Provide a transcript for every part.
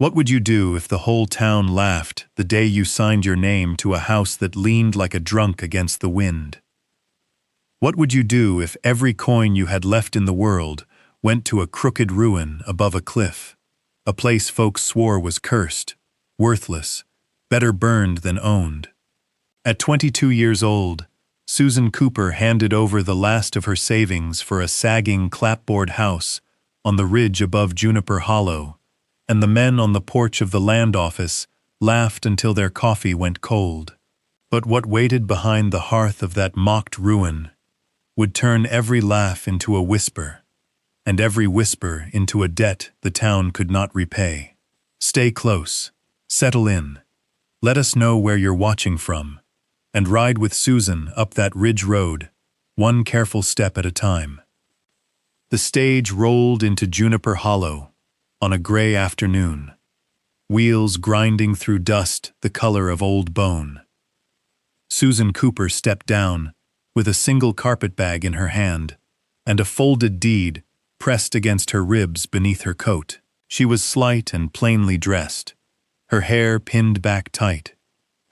What would you do if the whole town laughed the day you signed your name to a house that leaned like a drunk against the wind? What would you do if every coin you had left in the world went to a crooked ruin above a cliff, a place folks swore was cursed, worthless, better burned than owned? At 22 years old, Susan Cooper handed over the last of her savings for a sagging clapboard house on the ridge above Juniper Hollow, and the men on the porch of the land office laughed until their coffee went cold. But what waited behind the hearth of that mocked ruin would turn every laugh into a whisper, and every whisper into a debt the town could not repay. Stay close, settle in, let us know where you're watching from, and ride with Susan up that ridge road, one careful step at a time. The stage rolled into Juniper Hollow on a gray afternoon, wheels grinding through dust the color of old bone. Susan Cooper stepped down with a single carpetbag in her hand and a folded deed pressed against her ribs beneath her coat. She was slight and plainly dressed, her hair pinned back tight,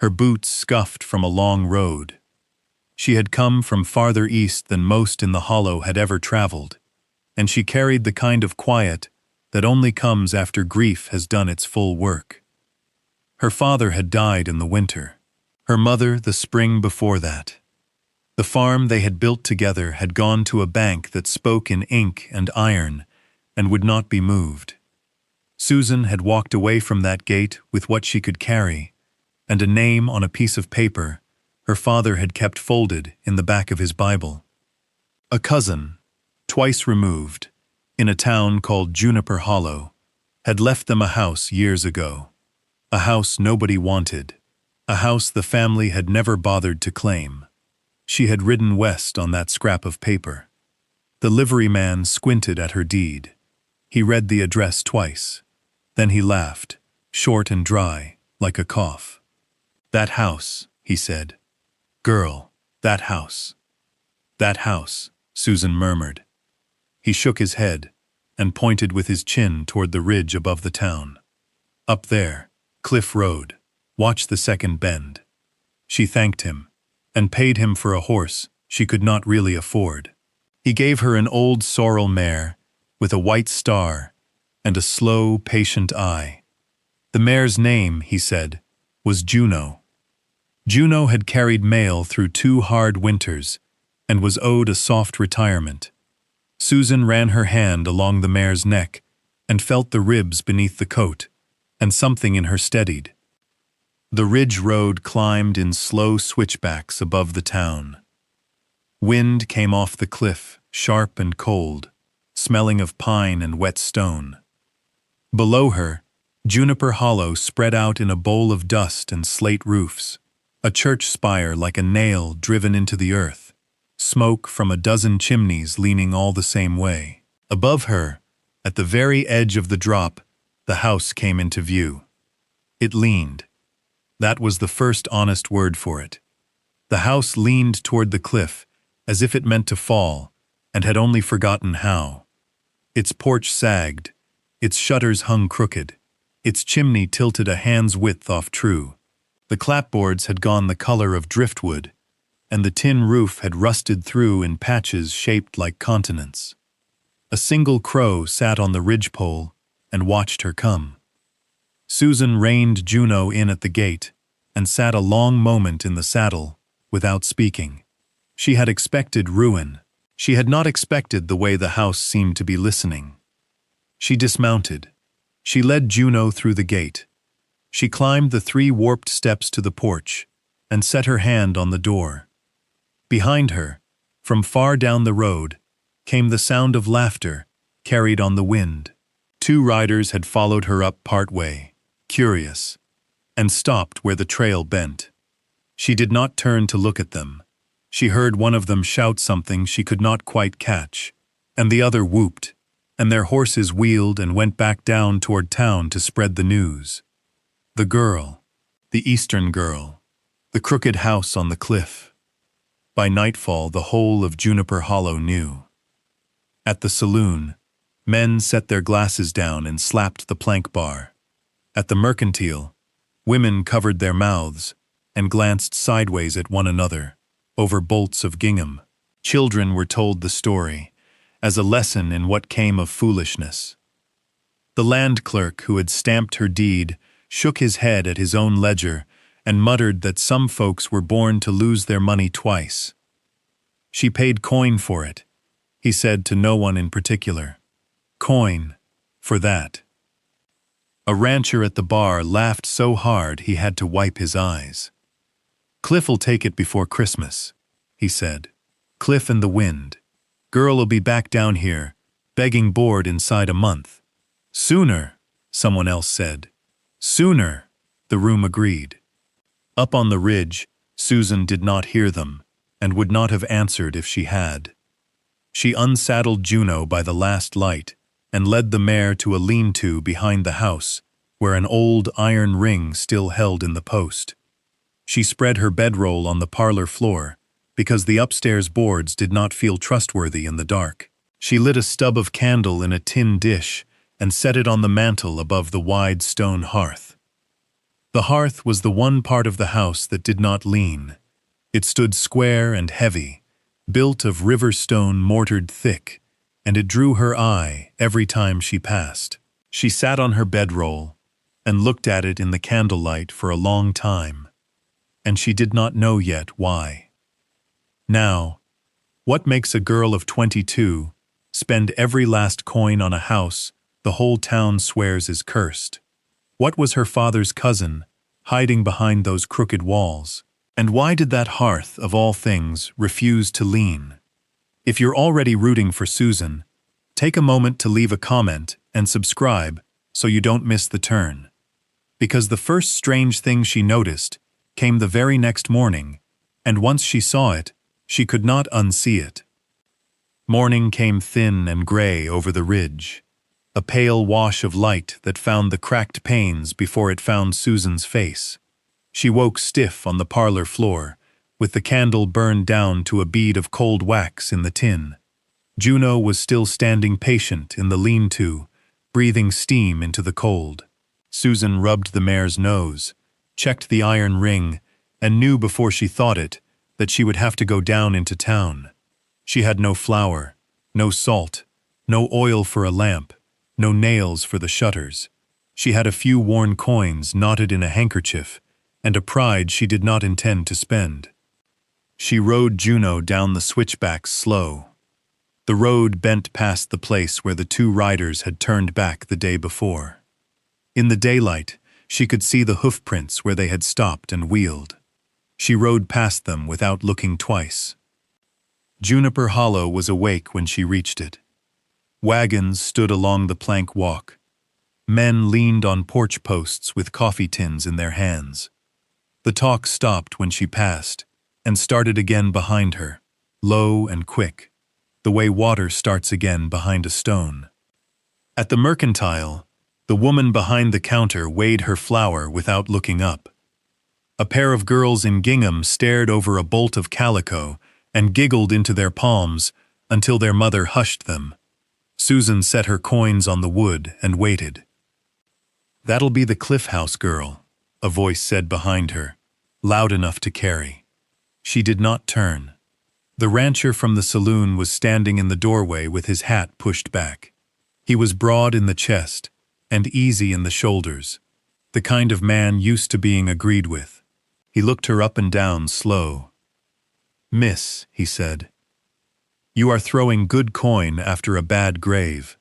her boots scuffed from a long road. She had come from farther east than most in the hollow had ever traveled, and she carried the kind of quiet that only comes after grief has done its full work. Her father had died in the winter, her mother the spring before that. The farm they had built together had gone to a bank that spoke in ink and iron and would not be moved. Susan had walked away from that gate with what she could carry, and a name on a piece of paper her father had kept folded in the back of his Bible. A cousin, twice removed, in a town called Juniper Hollow, had left them a house years ago. A house nobody wanted, a house the family had never bothered to claim. She had ridden west on that scrap of paper. The liveryman squinted at her deed. He read the address twice. Then he laughed, short and dry, like a cough. "That house," he said. "Girl, that house." "That house," Susan murmured. He shook his head and pointed with his chin toward the ridge above the town. "Up there, Cliff Road. Watch the second bend." She thanked him and paid him for a horse she could not really afford. He gave her an old sorrel mare with a white star and a slow, patient eye. The mare's name, he said, was Juno. Juno had carried mail through 2 hard winters and was owed a soft retirement. Susan ran her hand along the mare's neck and felt the ribs beneath the coat, and something in her steadied. The ridge road climbed in slow switchbacks above the town. Wind came off the cliff, sharp and cold, smelling of pine and wet stone. Below her, Juniper Hollow spread out in a bowl of dust and slate roofs, a church spire like a nail driven into the earth, smoke from a dozen chimneys leaning all the same way. Above her, at the very edge of the drop, the house came into view. It leaned. That was the first honest word for it. The house leaned toward the cliff, as if it meant to fall, and had only forgotten how. Its porch sagged, its shutters hung crooked, its chimney tilted a hand's width off true. The clapboards had gone the color of driftwood, and the tin roof had rusted through in patches shaped like continents. A single crow sat on the ridgepole and watched her come. Susan reined Juno in at the gate and sat a long moment in the saddle without speaking. She had expected ruin. She had not expected the way the house seemed to be listening. She dismounted. She led Juno through the gate. She climbed the 3 warped steps to the porch and set her hand on the door. Behind her, from far down the road, came the sound of laughter carried on the wind. 2 riders had followed her up part way, curious, and stopped where the trail bent. She did not turn to look at them. She heard one of them shout something she could not quite catch, and the other whooped, and their horses wheeled and went back down toward town to spread the news. The girl, the eastern girl, the crooked house on the cliff. By nightfall, the whole of Juniper Hollow knew. At the saloon, men set their glasses down and slapped the plank bar. At the mercantile, women covered their mouths and glanced sideways at one another over bolts of gingham. Children were told the story as a lesson in what came of foolishness. The land clerk who had stamped her deed shook his head at his own ledger and muttered that some folks were born to lose their money twice. She paid coin for it, he said to no one in particular. Coin, for that. A rancher at the bar laughed so hard he had to wipe his eyes. Cliff'll take it before Christmas, he said. Cliff and the wind. Girl'll be back down here, begging board inside a month. Sooner, someone else said. Sooner, the room agreed. Up on the ridge, Susan did not hear them, and would not have answered if she had. She unsaddled Juno by the last light, and led the mare to a lean-to behind the house, where an old iron ring still held in the post. She spread her bedroll on the parlor floor, because the upstairs boards did not feel trustworthy in the dark. She lit a stub of candle in a tin dish and set it on the mantel above the wide stone hearth. The hearth was the one part of the house that did not lean. It stood square and heavy, built of river stone mortared thick, and it drew her eye every time she passed. She sat on her bedroll and looked at it in the candlelight for a long time, and she did not know yet why. Now, what makes a girl of 22 spend every last coin on a house the whole town swears is cursed? What was her father's cousin hiding behind those crooked walls? And why did that hearth, of all things, refuse to lean? If you're already rooting for Susan, take a moment to leave a comment and subscribe so you don't miss the turn. Because the first strange thing she noticed came the very next morning, and once she saw it, she could not unsee it. Morning came thin and gray over the ridge, a pale wash of light that found the cracked panes before it found Susan's face. She woke stiff on the parlor floor, with the candle burned down to a bead of cold wax in the tin. Juno was still standing patient in the lean-to, breathing steam into the cold. Susan rubbed the mare's nose, checked the iron ring, and knew before she thought it that she would have to go down into town. She had no flour, no salt, no oil for a lamp, no nails for the shutters. She had a few worn coins knotted in a handkerchief, and a pride she did not intend to spend. She rode Juno down the switchbacks slow. The road bent past the place where the two riders had turned back the day before. In the daylight, she could see the hoofprints where they had stopped and wheeled. She rode past them without looking twice. Juniper Hollow was awake when she reached it. Wagons stood along the plank walk. Men leaned on porch posts with coffee tins in their hands. The talk stopped when she passed, and started again behind her, low and quick, the way water starts again behind a stone. At the mercantile, the woman behind the counter weighed her flour without looking up. A pair of girls in gingham stared over a bolt of calico and giggled into their palms until their mother hushed them. Susan set her coins on the wood and waited. "That'll be the Cliff House girl," a voice said behind her, loud enough to carry. She did not turn. The rancher from the saloon was standing in the doorway with his hat pushed back. He was broad in the chest and easy in the shoulders, the kind of man used to being agreed with. He looked her up and down slow. "Miss," he said, "you are throwing good coin after a bad grave."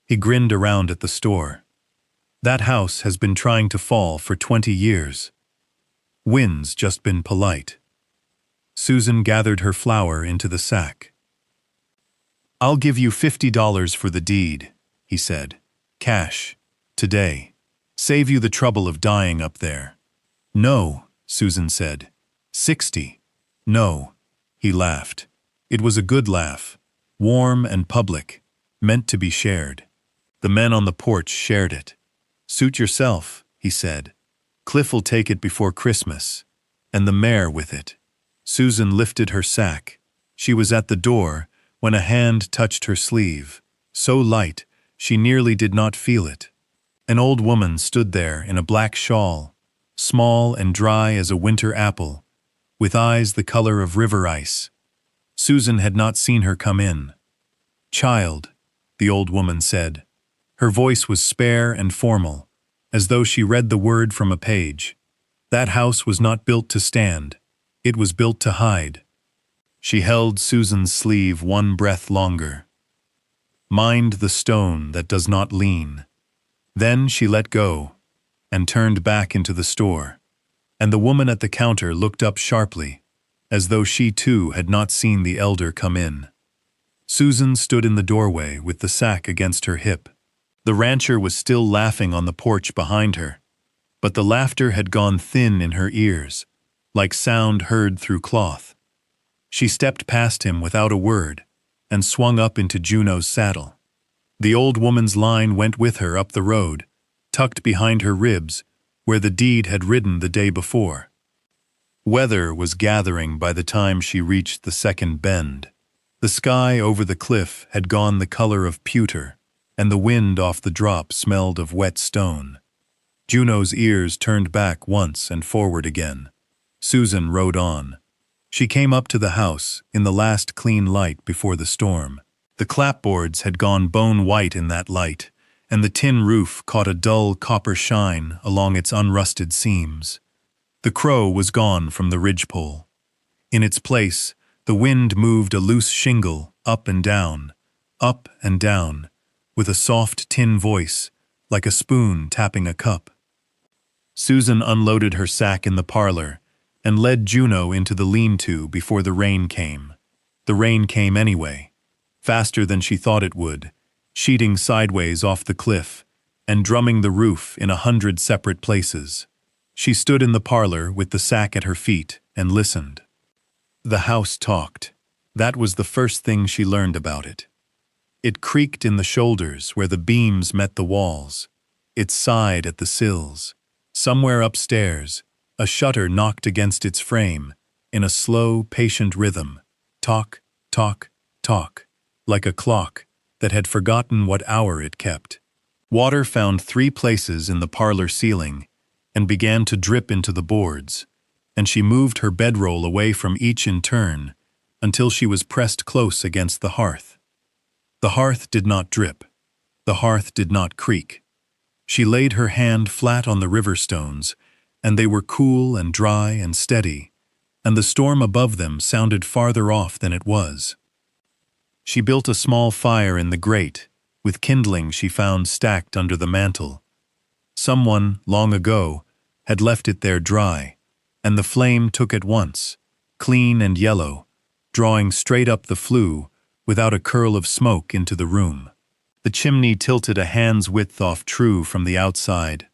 He grinned around at the store. "That house has been trying to fall for 20 years. Wind's just been polite." Susan gathered her flour into the sack. "I'll give you $50 for the deed," he said. "Cash. Today. Save you the trouble of dying up there." "No," Susan said. "60. No." He laughed. It was a good laugh, warm and public, meant to be shared. The men on the porch shared it. "Suit yourself," he said. "Cliff'll take it before Christmas, and the mare with it." Susan lifted her sack. She was at the door when a hand touched her sleeve, so light she nearly did not feel it. An old woman stood there in a black shawl, small and dry as a winter apple, with eyes the color of river ice. Susan had not seen her come in. "Child," the old woman said. Her voice was spare and formal, as though she read the word from a page. That house was not built to stand. It was built to hide. She held Susan's sleeve one breath longer. "Mind the stone that does not lean." Then she let go and turned back into the store, and the woman at the counter looked up sharply, as though she too had not seen the elder come in. Susan stood in the doorway with the sack against her hip. The rancher was still laughing on the porch behind her, but the laughter had gone thin in her ears, like sound heard through cloth. She stepped past him without a word and swung up into Juno's saddle. The old woman's line went with her up the road, tucked behind her ribs, where the deed had ridden the day before. Weather was gathering by the time she reached the second bend. The sky over the cliff had gone the color of pewter, and the wind off the drop smelled of wet stone. Juno's ears turned back once and forward again. Susan rode on. She came up to the house in the last clean light before the storm. The clapboards had gone bone white in that light, and the tin roof caught a dull copper shine along its unrusted seams. The crow was gone from the ridgepole. In its place, the wind moved a loose shingle up and down, with a soft tin voice, like a spoon tapping a cup. Susan unloaded her sack in the parlor and led Juno into the lean-to before the rain came. The rain came anyway, faster than she thought it would, sheeting sideways off the cliff and drumming the roof in 100 separate places. She stood in the parlor with the sack at her feet and listened. The house talked. That was the first thing she learned about it. It creaked in the shoulders where the beams met the walls. It sighed at the sills. Somewhere upstairs, a shutter knocked against its frame in a slow, patient rhythm. Talk, talk, talk, like a clock that had forgotten what hour it kept. Water found 3 places in the parlor ceiling and began to drip into the boards, and she moved her bedroll away from each in turn until she was pressed close against the hearth. The hearth did not drip. The hearth did not creak. She laid her hand flat on the river stones, and they were cool and dry and steady, and the storm above them sounded farther off than it was. She built a small fire in the grate, with kindling she found stacked under the mantel. Someone, long ago, had left it there dry, and the flame took at once, clean and yellow, drawing straight up the flue without a curl of smoke into the room. The chimney tilted a hand's width off true from the outside,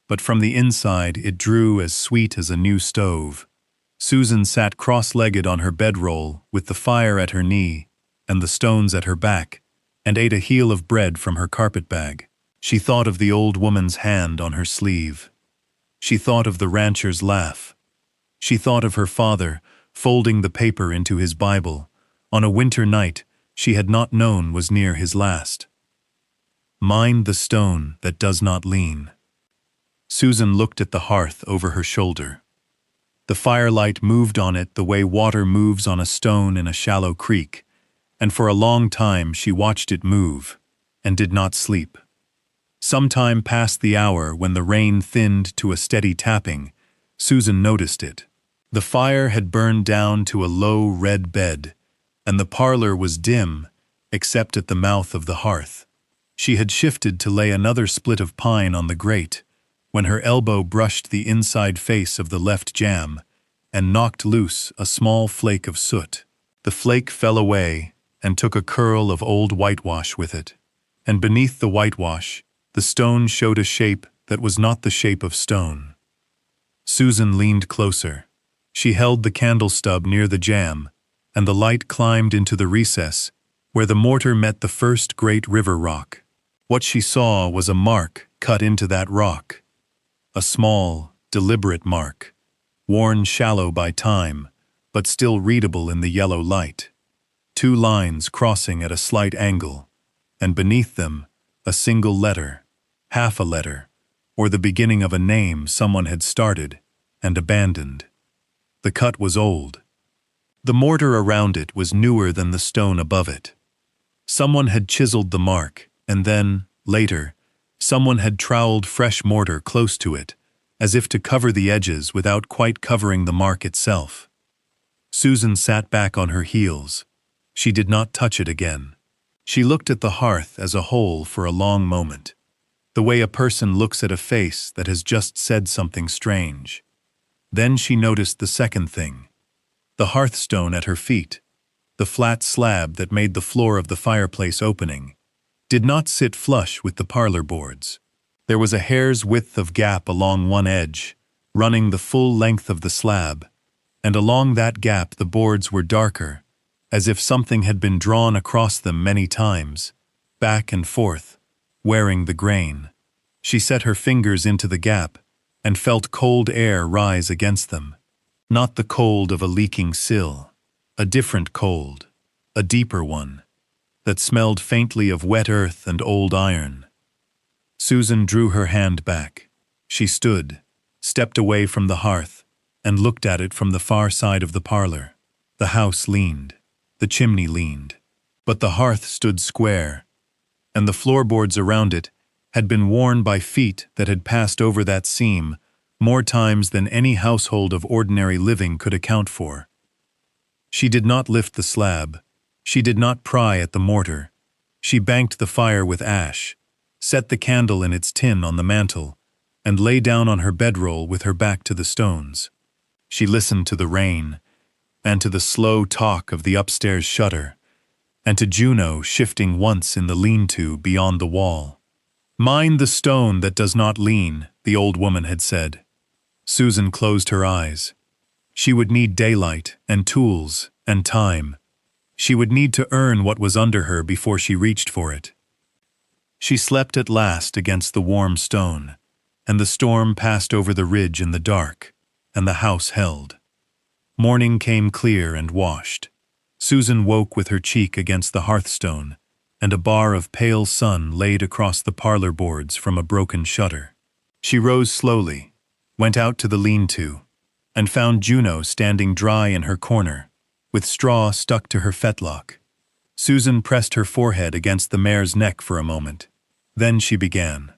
but from the inside it drew as sweet as a new stove. Susan sat cross-legged on her bedroll with the fire at her knee and the stones at her back, and ate a heel of bread from her carpetbag. She thought of the old woman's hand on her sleeve. She thought of the rancher's laugh. She thought of her father folding the paper into his Bible on a winter night she had not known was near his last. Mind the stone that does not lean. Susan looked at the hearth over her shoulder. The firelight moved on it the way water moves on a stone in a shallow creek, and for a long time she watched it move, and did not sleep. Some time past the hour when the rain thinned to a steady tapping, Susan noticed it. The fire had burned down to a low red bed, and the parlor was dim, except at the mouth of the hearth. She had shifted to lay another split of pine on the grate, when her elbow brushed the inside face of the left jamb, and knocked loose a small flake of soot. The flake fell away, and took a curl of old whitewash with it. And beneath the whitewash, the stone showed a shape that was not the shape of stone. Susan leaned closer. She held the candle stub near the jamb, and the light climbed into the recess, where the mortar met the first great river rock. What she saw was a mark cut into that rock. A small, deliberate mark, worn shallow by time, but still readable in the yellow light. 2 lines crossing at a slight angle, and beneath them, a single letter, half a letter, or the beginning of a name someone had started and abandoned. The cut was old. The mortar around it was newer than the stone above it. Someone had chiseled the mark, and then, later, someone had troweled fresh mortar close to it, as if to cover the edges without quite covering the mark itself. Susan sat back on her heels. She did not touch it again. She looked at the hearth as a whole for a long moment, the way a person looks at a face that has just said something strange. Then she noticed the second thing. The hearthstone at her feet, the flat slab that made the floor of the fireplace opening, did not sit flush with the parlor boards. There was a hair's width of gap along one edge, running the full length of the slab, and along that gap the boards were darker, as if something had been drawn across them many times, back and forth, wearing the grain. She set her fingers into the gap and felt cold air rise against them. Not the cold of a leaking sill, a different cold, a deeper one, that smelled faintly of wet earth and old iron. Susan drew her hand back. She stood, stepped away from the hearth, and looked at it from the far side of the parlor. The house leaned, the chimney leaned, but the hearth stood square, and the floorboards around it had been worn by feet that had passed over that seam more times than any household of ordinary living could account for. She did not lift the slab. She did not pry at the mortar. She banked the fire with ash, set the candle in its tin on the mantel, and lay down on her bedroll with her back to the stones. She listened to the rain, and to the slow talk of the upstairs shutter, and to Juno shifting once in the lean-to beyond the wall. "Mind the stone that does not lean," the old woman had said. Susan closed her eyes. She would need daylight and tools and time. She would need to earn what was under her before she reached for it. She slept at last against the warm stone, and the storm passed over the ridge in the dark, and the house held. Morning came clear and washed. Susan woke with her cheek against the hearthstone, and a bar of pale sun laid across the parlor boards from a broken shutter. She rose slowly, went out to the lean-to, and found Juno standing dry in her corner, with straw stuck to her fetlock. Susan pressed her forehead against the mare's neck for a moment. Then she began.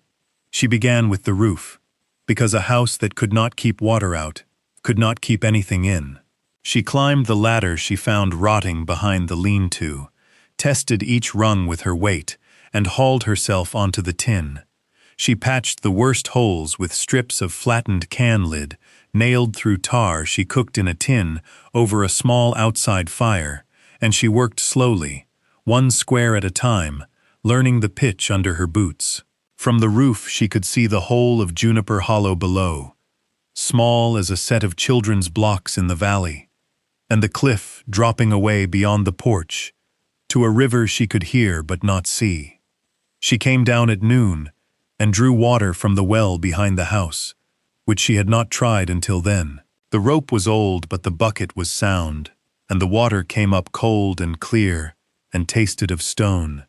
She began with the roof, because a house that could not keep water out could not keep anything in. She climbed the ladder she found rotting behind the lean-to, tested each rung with her weight, and hauled herself onto the tin. She patched the worst holes with strips of flattened can lid, nailed through tar she cooked in a tin over a small outside fire, and she worked slowly, one square at a time, learning the pitch under her boots. From the roof she could see the whole of Juniper Hollow below, small as a set of children's blocks in the valley, and the cliff dropping away beyond the porch, to a river she could hear but not see. She came down at noon and drew water from the well behind the house, which she had not tried until then. The rope was old, but the bucket was sound, and the water came up cold and clear and tasted of stone.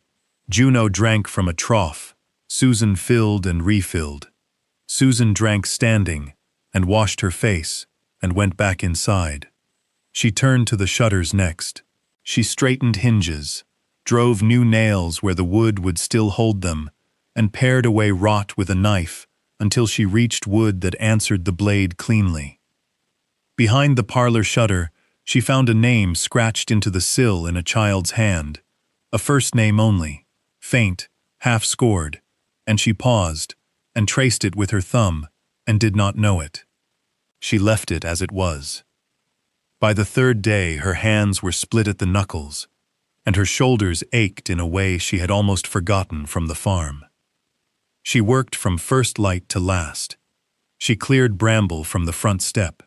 Juno drank from a trough. Susan filled and refilled. Susan drank standing and washed her face and went back inside. She turned to the shutters next. She straightened hinges, drove new nails where the wood would still hold them, and pared away rot with a knife until she reached wood that answered the blade cleanly. Behind the parlor shutter, she found a name scratched into the sill in a child's hand, a first name only, faint, half-scored, and she paused and traced it with her thumb and did not know it. She left it as it was. By the third day her hands were split at the knuckles, and her shoulders ached in a way she had almost forgotten from the farm. She worked from first light to last. She cleared bramble from the front step.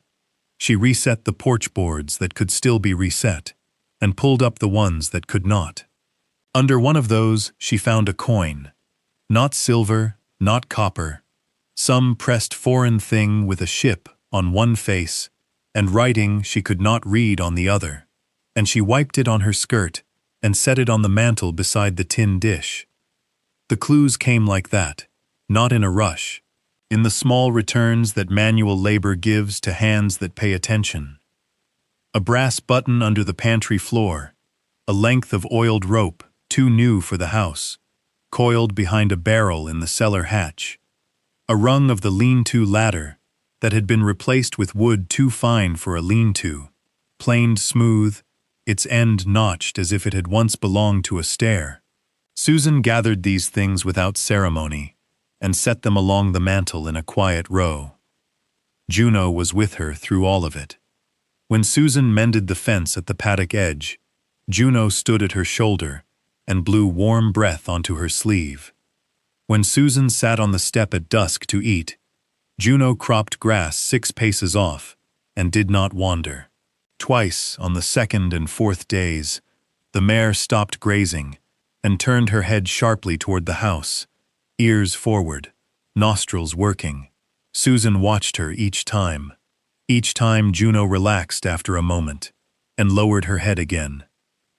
She reset the porch boards that could still be reset, and pulled up the ones that could not. Under one of those she found a coin, not silver, not copper, some pressed foreign thing with a ship on one face and writing she could not read on the other, and she wiped it on her skirt and set it on the mantel beside the tin dish. The clues came like that, not in a rush, in the small returns that manual labor gives to hands that pay attention. A brass button under the pantry floor, a length of oiled rope, too new for the house, coiled behind a barrel in the cellar hatch, a rung of the lean-to ladder that had been replaced with wood too fine for a lean-to, planed smooth, its end notched as if it had once belonged to a stair. Susan gathered these things without ceremony and set them along the mantel in a quiet row. Juno was with her through all of it. When Susan mended the fence at the paddock edge, Juno stood at her shoulder and blew warm breath onto her sleeve. When Susan sat on the step at dusk to eat, Juno cropped grass 6 paces off and did not wander. Twice on the 2nd and 4th days, the mare stopped grazing and turned her head sharply toward the house, ears forward, nostrils working. Susan watched her each time. Each time Juno relaxed after a moment and lowered her head again.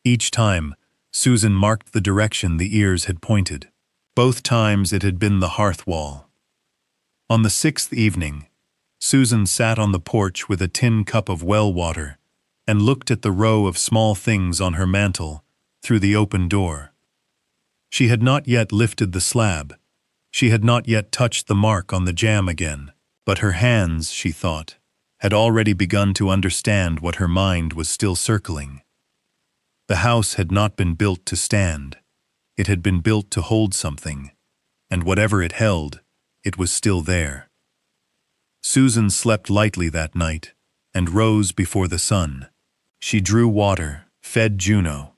Each time, Susan marked the direction the ears had pointed. Both times it had been the hearth wall. On the 6th evening, Susan sat on the porch with a tin cup of well water and looked at the row of small things on her mantel through the open door. She had not yet lifted the slab. She had not yet touched the mark on the jam again, but her hands, she thought, had already begun to understand what her mind was still circling. The house had not been built to stand. It had been built to hold something, and whatever it held, it was still there. Susan slept lightly that night and rose before the sun. She drew water, fed Juno,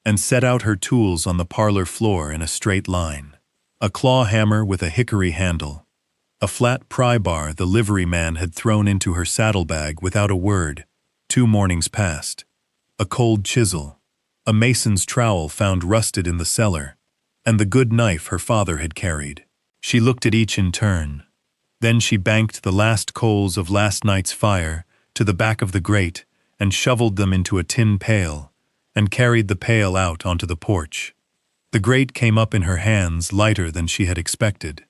and set out her tools on the parlor floor in a straight line. A claw hammer with a hickory handle, a flat pry bar the liveryman had thrown into her saddlebag without a word, 2 mornings past, a cold chisel, a mason's trowel found rusted in the cellar, and the good knife her father had carried. She looked at each in turn. Then she banked the last coals of last night's fire to the back of the grate and shoveled them into a tin pail and carried the pail out onto the porch. The grate came up in her hands lighter than she had expected.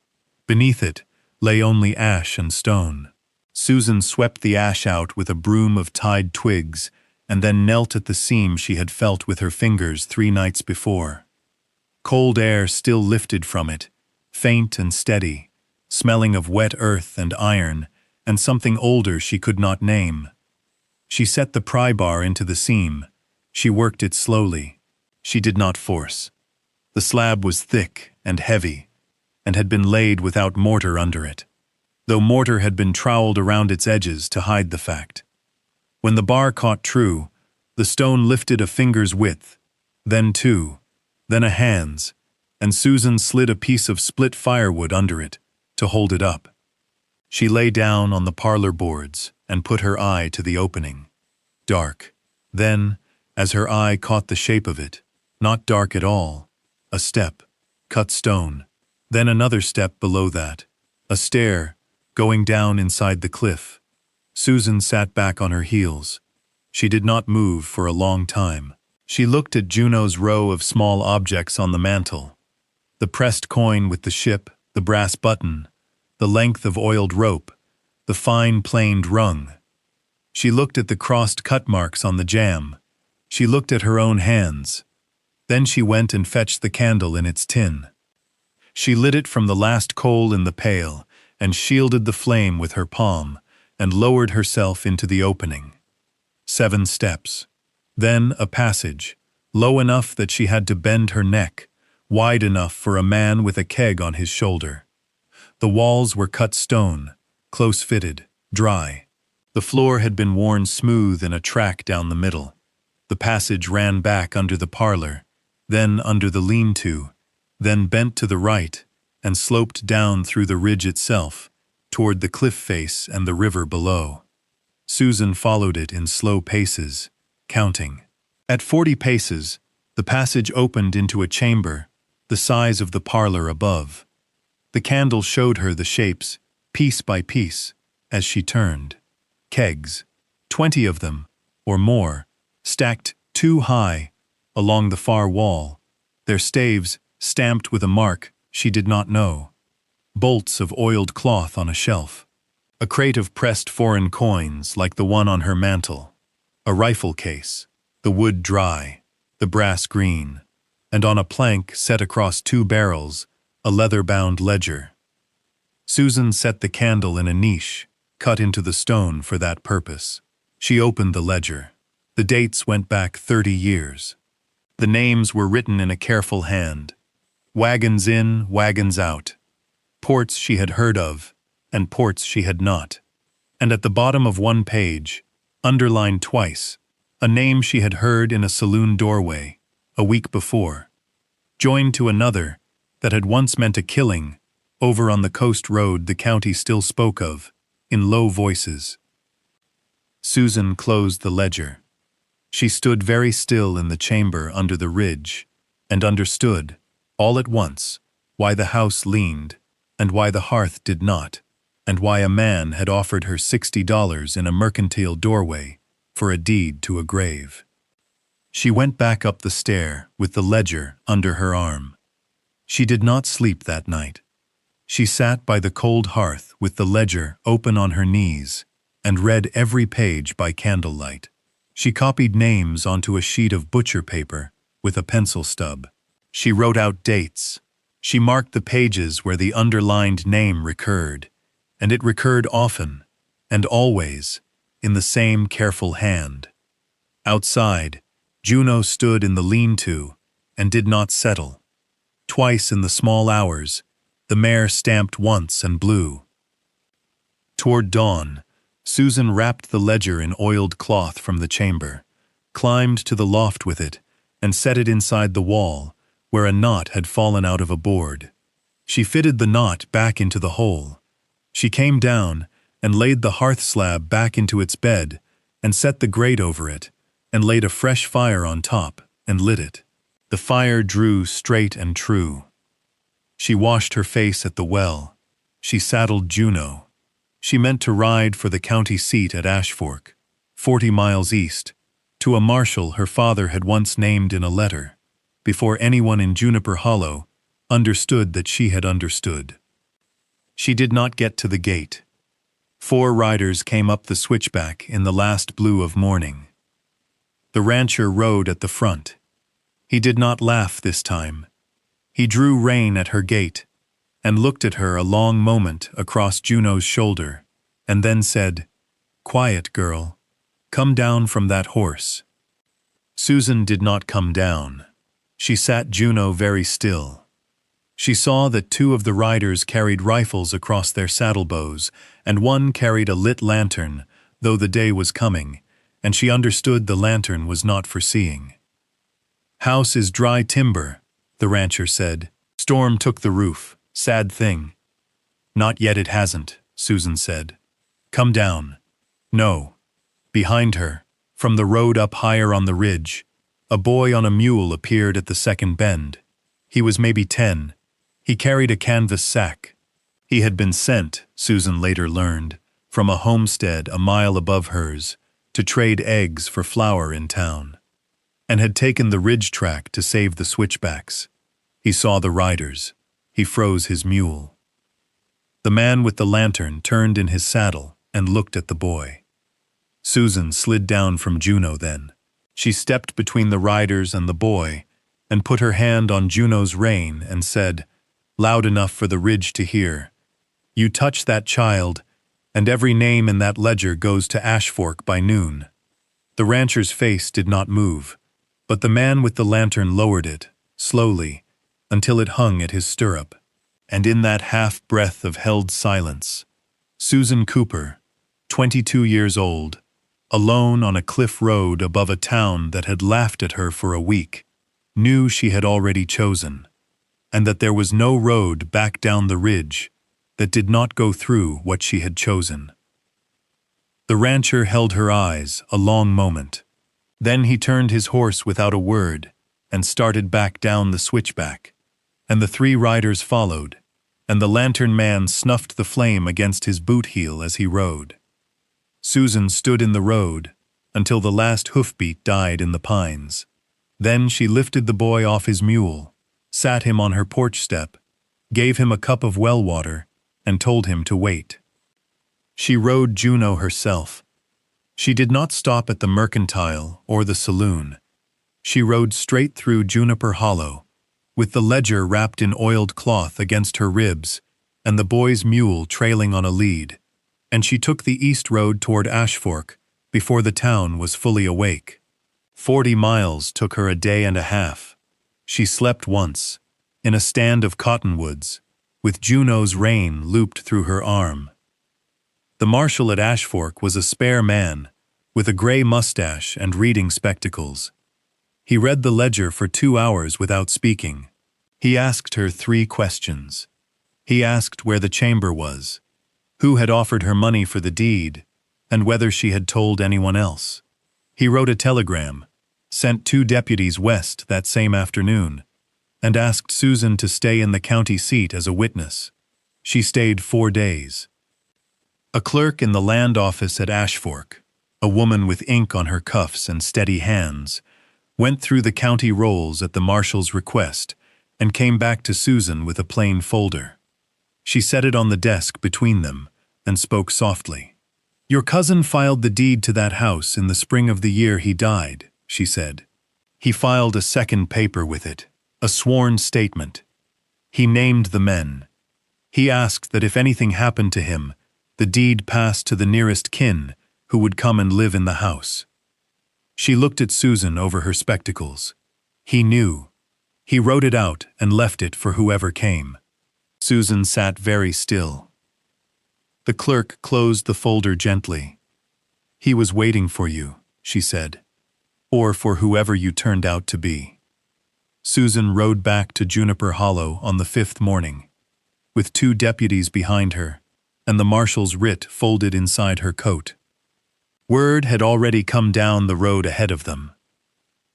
Beneath it lay only ash and stone. Susan swept the ash out with a broom of tied twigs and then knelt at the seam she had felt with her fingers 3 nights before. Cold air still lifted from it, faint and steady, smelling of wet earth and iron and something older she could not name. She set the pry bar into the seam. She worked it slowly. She did not force. The slab was thick and heavy, and had been laid without mortar under it, though mortar had been troweled around its edges to hide the fact. When the bar caught true, the stone lifted a finger's width, then 2, then a hand's, and Susan slid a piece of split firewood under it to hold it up. She lay down on the parlor boards and put her eye to the opening. Dark. Then, as her eye caught the shape of it, not dark at all, a step, cut stone, then another step below that, a stair, going down inside the cliff. Susan sat back on her heels. She did not move for a long time. She looked at Juno's row of small objects on the mantel. The pressed coin with the ship, the brass button, the length of oiled rope, the fine planed rung. She looked at the crossed cut marks on the jam. She looked at her own hands. Then she went and fetched the candle in its tin. She lit it from the last coal in the pail and shielded the flame with her palm and lowered herself into the opening. 7 steps. Then a passage, low enough that she had to bend her neck, wide enough for a man with a keg on his shoulder. The walls were cut stone, close-fitted, dry. The floor had been worn smooth in a track down the middle. The passage ran back under the parlor, then under the lean-to, then bent to the right and sloped down through the ridge itself, toward the cliff face and the river below. Susan followed it in slow paces, counting. At 40 paces, the passage opened into a chamber, the size of the parlor above. The candle showed her the shapes, piece by piece, as she turned. Kegs, 20 of them, or more, stacked 2 high, along the far wall, their staves stamped with a mark she did not know. bolts of oiled cloth on a shelf, a crate of pressed foreign coins like the one on her mantel, a rifle case, the wood dry, the brass green, and on a plank set across 2 barrels, a leather-bound ledger. Susan set the candle in a niche, cut into the stone for that purpose. She opened the ledger. The dates went back 30 years. The names were written in a careful hand. Wagons in, wagons out. Ports she had heard of, and ports she had not. And at the bottom of one page, underlined twice, a name she had heard in a saloon doorway, a week before, joined to another that had once meant a killing, over on the coast road the county still spoke of, in low voices. Susan closed the ledger. She stood very still in the chamber under the ridge, and understood, all at once, why the house leaned, and why the hearth did not, and why a man had offered her $60 in a mercantile doorway for a deed to a grave. She went back up the stair with the ledger under her arm. She did not sleep that night. She sat by the cold hearth with the ledger open on her knees and read every page by candlelight. She copied names onto a sheet of butcher paper with a pencil stub. She wrote out dates. She marked the pages where the underlined name recurred, and it recurred often, and always, in the same careful hand. Outside, Juno stood in the lean-to and did not settle. Twice in the small hours, the mare stamped once and blew. Toward dawn, Susan wrapped the ledger in oiled cloth from the chamber, climbed to the loft with it, and set it inside the wall, where a knot had fallen out of a board. She fitted the knot back into the hole. She came down and laid the hearth slab back into its bed and set the grate over it and laid a fresh fire on top and lit it. The fire drew straight and true. She washed her face at the well. She saddled Juno. She meant to ride for the county seat at Ashfork, 40 miles east, to a marshal her father had once named in a letter, before anyone in Juniper Hollow understood that she had understood. She did not get to the gate. 4 riders came up the switchback in the last blue of morning. The rancher rode at the front. He did not laugh this time. He drew rein at her gate and looked at her a long moment across Juno's shoulder, and then said, "Quiet, girl. Come down from that horse." Susan did not come down. She sat Juno very still. She saw that 2 of the riders carried rifles across their saddlebows, and one carried a lit lantern, though the day was coming, and she understood the lantern was not for seeing. "House is dry timber," the rancher said. "Storm took the roof. Sad thing." "Not yet it hasn't," Susan said. "Come down." No. Behind her, from the road up higher on the ridge, a boy on a mule appeared at the second bend. He was maybe 10. He carried a canvas sack. He had been sent, Susan later learned, from a homestead a mile above hers, to trade eggs for flour in town, and had taken the ridge track to save the switchbacks. He saw the riders. He froze his mule. The man with the lantern turned in his saddle and looked at the boy. Susan slid down from Juno then. She stepped between the riders and the boy and put her hand on Juno's rein and said, loud enough for the ridge to hear, "You touch that child, and every name in that ledger goes to Ashfork by noon." The rancher's face did not move, but the man with the lantern lowered it, slowly, until it hung at his stirrup. And in that half-breath of held silence, Susan Cooper, 22 years old, alone on a cliff road above a town that had laughed at her for a week, knew she had already chosen, and that there was no road back down the ridge that did not go through what she had chosen. The rancher held her eyes a long moment. Then he turned his horse without a word and started back down the switchback, and the 3 riders followed, and the lantern man snuffed the flame against his boot heel as he rode. Susan stood in the road until the last hoofbeat died in the pines. Then she lifted the boy off his mule, sat him on her porch step, gave him a cup of well water, and told him to wait. She rode Juno herself. She did not stop at the mercantile or the saloon. She rode straight through Juniper Hollow, with the ledger wrapped in oiled cloth against her ribs and the boy's mule trailing on a lead, and she took the east road toward Ashfork before the town was fully awake. 40 miles took her a day and a half. She slept once, in a stand of cottonwoods, with Juno's rein looped through her arm. The marshal at Ashfork was a spare man, with a gray mustache and reading spectacles. He read the ledger for 2 hours without speaking. He asked her 3 questions. He asked where the chamber was, who had offered her money for the deed, and whether she had told anyone else. He wrote a telegram, sent 2 deputies west that same afternoon, and asked Susan to stay in the county seat as a witness. She stayed 4 days. A clerk in the land office at Ashfork, a woman with ink on her cuffs and steady hands, went through the county rolls at the marshal's request and came back to Susan with a plain folder. She set it on the desk between them and spoke softly. "Your cousin filed the deed to that house in the spring of the year he died," she said. "He filed a second paper with it, a sworn statement. He named the men. He asked that if anything happened to him, the deed passed to the nearest kin who would come and live in the house." She looked at Susan over her spectacles. He knew. He wrote it out and left it for whoever came. Susan sat very still. The clerk closed the folder gently. "He was waiting for you," she said, "or for whoever you turned out to be." Susan rode back to Juniper Hollow on the 5th morning, with 2 deputies behind her, and the marshal's writ folded inside her coat. Word had already come down the road ahead of them.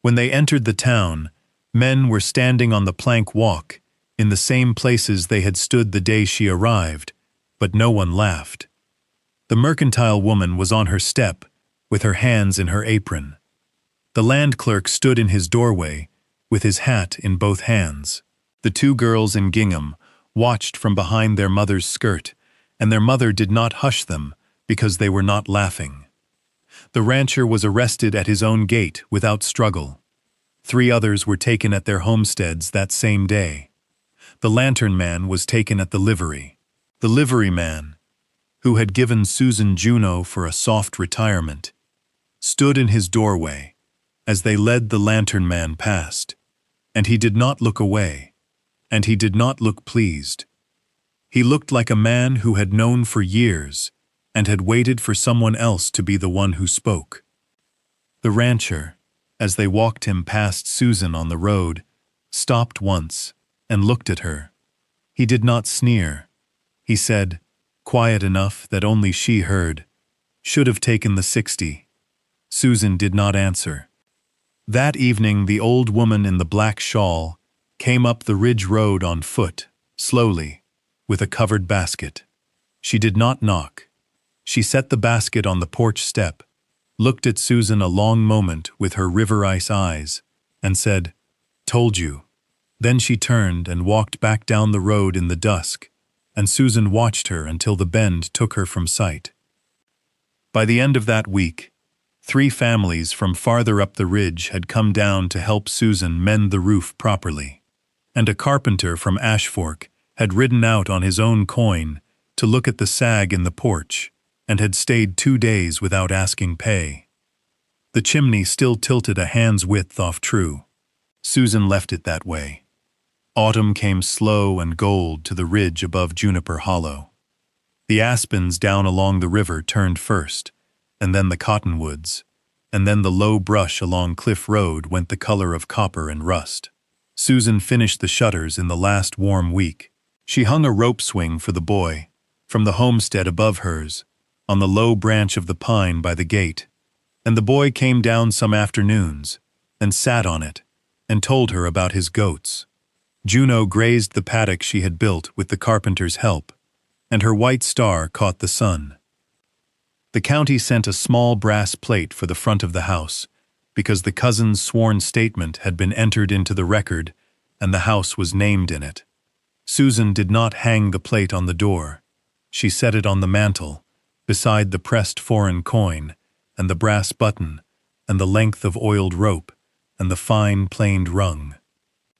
When they entered the town, men were standing on the plank walk, in the same places they had stood the day she arrived, but no one laughed. The mercantile woman was on her step, with her hands in her apron. The land clerk stood in his doorway, with his hat in both hands. The 2 girls in gingham watched from behind their mother's skirt, and their mother did not hush them because they were not laughing. The rancher was arrested at his own gate without struggle. 3 others were taken at their homesteads that same day. The lantern man was taken at the livery. The livery man, who had given Susan Juno for a soft retirement, stood in his doorway as they led the lantern man past, and he did not look away, and he did not look pleased. He looked like a man who had known for years and had waited for someone else to be the one who spoke. The rancher, as they walked him past Susan on the road, stopped once and looked at her. He did not sneer. He said, quiet enough that only she heard, "Should have taken the 60. Susan did not answer. That evening the old woman in the black shawl came up the ridge road on foot, slowly, with a covered basket. She did not knock. She set the basket on the porch step, looked at Susan a long moment with her river ice eyes, and said, "Told you." Then she turned and walked back down the road in the dusk, and Susan watched her until the bend took her from sight. By the end of that week, 3 families from farther up the ridge had come down to help Susan mend the roof properly, and a carpenter from Ashfork had ridden out on his own coin to look at the sag in the porch, and had stayed 2 days without asking pay. The chimney still tilted a hand's width off true. Susan left it that way. Autumn came slow and gold to the ridge above Juniper Hollow. The aspens down along the river turned first, and then the cottonwoods, and then the low brush along Cliff Road went the color of copper and rust. Susan finished the shutters in the last warm week. She hung a rope swing for the boy, from the homestead above hers, on the low branch of the pine by the gate, and the boy came down some afternoons, and sat on it, and told her about his goats. Juno grazed the paddock she had built with the carpenter's help, and her white star caught the sun. The county sent a small brass plate for the front of the house, because the cousin's sworn statement had been entered into the record, and the house was named in it. Susan did not hang the plate on the door. She set it on the mantel, beside the pressed foreign coin, and the brass button, and the length of oiled rope, and the fine planed rung.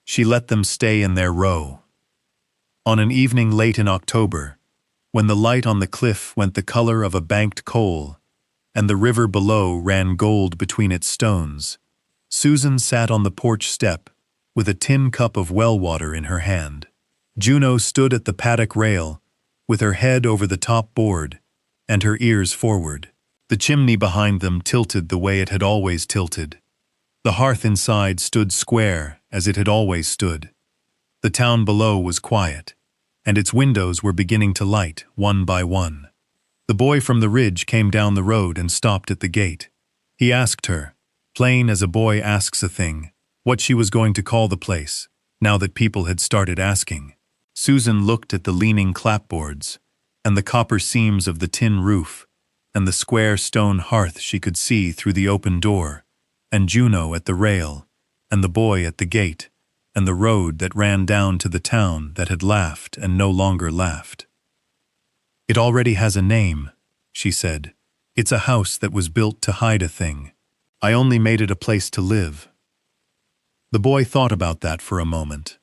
She let them stay in their row. On an evening late in October, when the light on the cliff went the color of a banked coal, and the river below ran gold between its stones, Susan sat on the porch step, with a tin cup of well water in her hand. Juno stood at the paddock rail, with her head over the top board, and her ears forward. The chimney behind them tilted the way it had always tilted. The hearth inside stood square, as it had always stood. The town below was quiet, and its windows were beginning to light, one by one. The boy from the ridge came down the road and stopped at the gate. He asked her, plain as a boy asks a thing, what she was going to call the place, now that people had started asking. Susan looked at the leaning clapboards, and the copper seams of the tin roof, and the square stone hearth she could see through the open door, and Juno at the rail, and the boy at the gate, and the road that ran down to the town that had laughed and no longer laughed. "It already has a name," she said. "It's a house that was built to hide a thing. I only made it a place to live." The boy thought about that for a moment,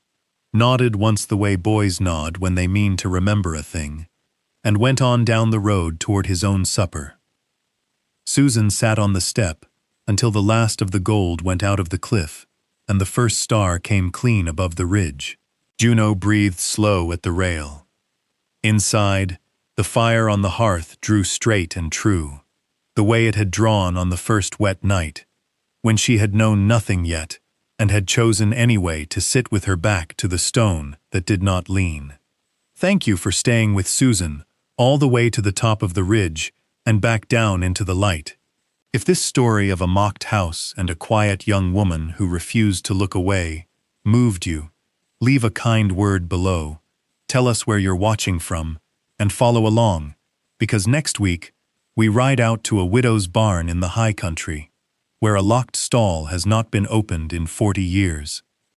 nodded once the way boys nod when they mean to remember a thing, and went on down the road toward his own supper. Susan sat on the step until the last of the gold went out of the cliff, and the first star came clean above the ridge. Juno breathed slow at the rail. Inside, the fire on the hearth drew straight and true, the way it had drawn on the first wet night, when she had known nothing yet, and had chosen anyway to sit with her back to the stone that did not lean. Thank you for staying with Susan, all the way to the top of the ridge, and back down into the light. If this story of a mocked house and a quiet young woman who refused to look away moved you, leave a kind word below, tell us where you're watching from, and follow along, because next week we ride out to a widow's barn in the high country, where a locked stall has not been opened in 40 years.